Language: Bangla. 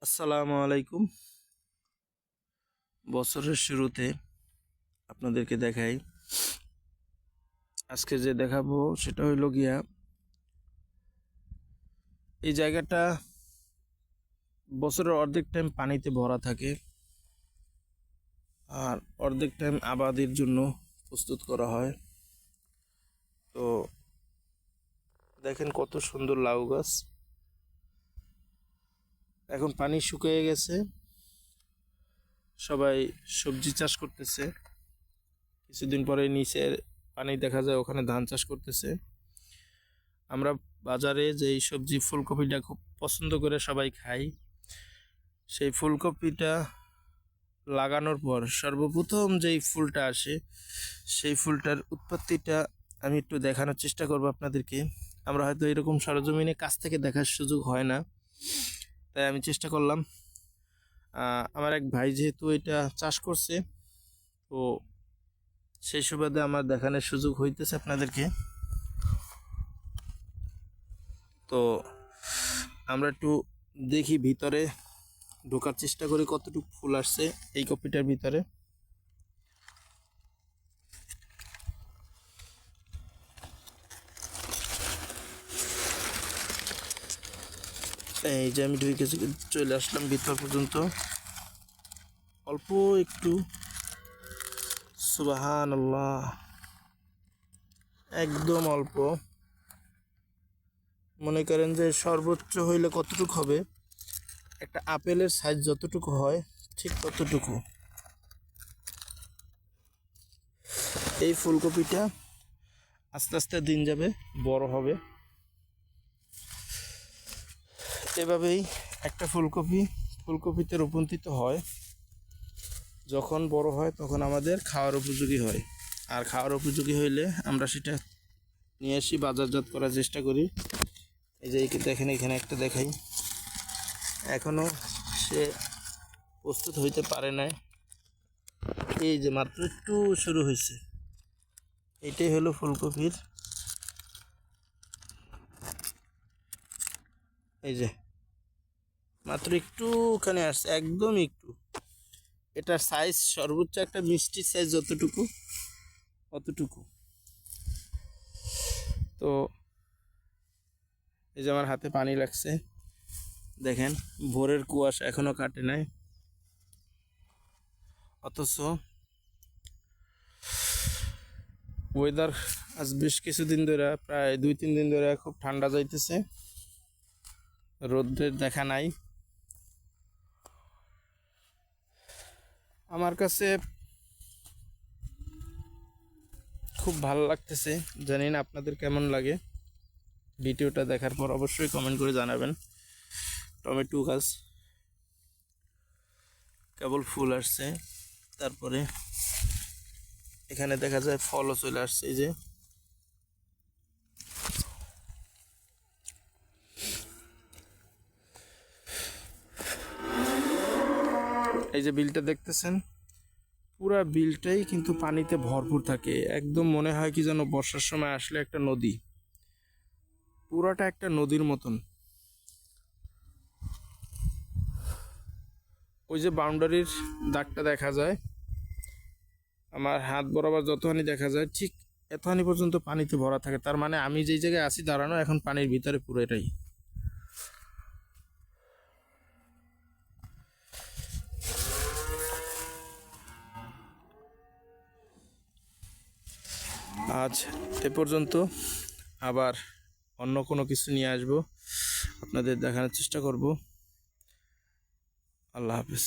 আসসালামু আলাইকুম। বছরের শুরুতে আপনাদেরকে দেখাই, আজকে যে দেখাবো সেটা হইল গিয়া এই জায়গাটা বছরের অর্ধেক টাইম পানিতে ভরা থাকে আর অর্ধেক টাইম আবাদের জন্য প্রস্তুত করা হয়। তো দেখেন কত সুন্দর লাউ গাছ। এখন পানি শুকিয়ে গেছে, সবাই সবজি চাষ করতেছে। কিছুদিন পরে নিচের পানি দেখা যায়, ওখানে ধান চাষ করতেছে। আমরা বাজারে যেই সবজি ফুলকপিটা খুব পছন্দ করে সবাই খাই, সেই ফুলকপিটা লাগানোর পর সর্বপ্রথম যেই ফুলটা আসে, সেই ফুলটার উৎপত্তিটা আমি একটু দেখানোর চেষ্টা করব আপনাদেরকে। আমরা হয়তো এরকম সরজমিনে কাছ থেকে দেখার সুযোগ হয় না, তাই আমি চেষ্টা করলাম। আমার এক ভাই যেহেতু এটা চাষ করছে, তো সেই সুবাদে আমার দেখানোর সুযোগ হইতেছে আপনাদেরকে। তো আমরা একটু দেখি, ভিতরে ঢোকার চেষ্টা করি কতটুকু ফুল আসছে এই কপিটার ভিতরে। এই যে আমি ঢুকে চলে আসলাম ভিতর পর্যন্ত, অল্প একটু। সুবহানাল্লাহ, একদম অল্প। মনে করেন যে সর্বোচ্চ হইলে কতটুকু হবে, একটা আপেলের সাইজ যতটুকু হয় ঠিক ততটুকু। এই ফুলকপিটা আস্তে আস্তে দিন যাবে, বড় হবে। এভাবেই একটা ফুলকপিতে রূপান্তরিত হয়। যখন বড় হয় তখন আমাদের খাওয়ার উপযোগী হয়, আর খাওয়ার উপযোগী হইলে আমরা সেটা নিয়ে আসি, বাজারজাত করার চেষ্টা করি। এই যে দেখেন, এখানে একটা দেখাই, এখনো সে প্রস্তুত হইতে পারে নাই। এই যে মাত্র একটু শুরু হয়েছে। এটাই হলো ফুলকপির, এই যে মাত্র একটুখানি আসছে, একদম একটু। এটার সাইজ সর্বোচ্চ একটা মিষ্টির সাইজ যতটুকু অতটুকু। তো এই যে আমার হাতে পানি লাগছে, দেখেন ভোরের কুয়াশা এখনো কাটে নাই, অথচ ওয়েদার আজ বেশ কিছুদিন ধরে, প্রায় 2-3 দিন ধরে খুব ঠান্ডা যাইতেছে, রোদ্রের দেখা নাই। আমার কাছে খুব ভালো লাগতেছে, জানি না আপনাদের কেমন লাগে। ভিডিওটা দেখার পর অবশ্যই কমেন্ট করে জানাবেন। টমেটো গাছ কেবল ফুল আসছে, তারপরে এখানে দেখা যায় ফলও চলে আসছে। এই যে বিলটা দেখতেছেন, পুরা বিলটাই কিন্তু পানিতে ভরপুর থাকে, একদম মনে হয় কি যেন বর্ষার সময় আসলে একটা নদী, পুরাটা একটা নদীর মতন। ওই যে বাউন্ডারির দাগটা দেখা যায়, আমার হাত বরাবর যতখানি দেখা যায়, ঠিক এতখানি পর্যন্ত পানিতে ভরা থাকে। তার মানে আমি যেই জায়গায় আছি দাঁড়ানো, এখন পানির ভিতরে পুরোটাই। আজ এ পর্যন্ত, আবার অন্য কোনো কিছু নিয়ে আসবো, আপনাদের দেখানোর চেষ্টা করব। আল্লাহ হাফেজ।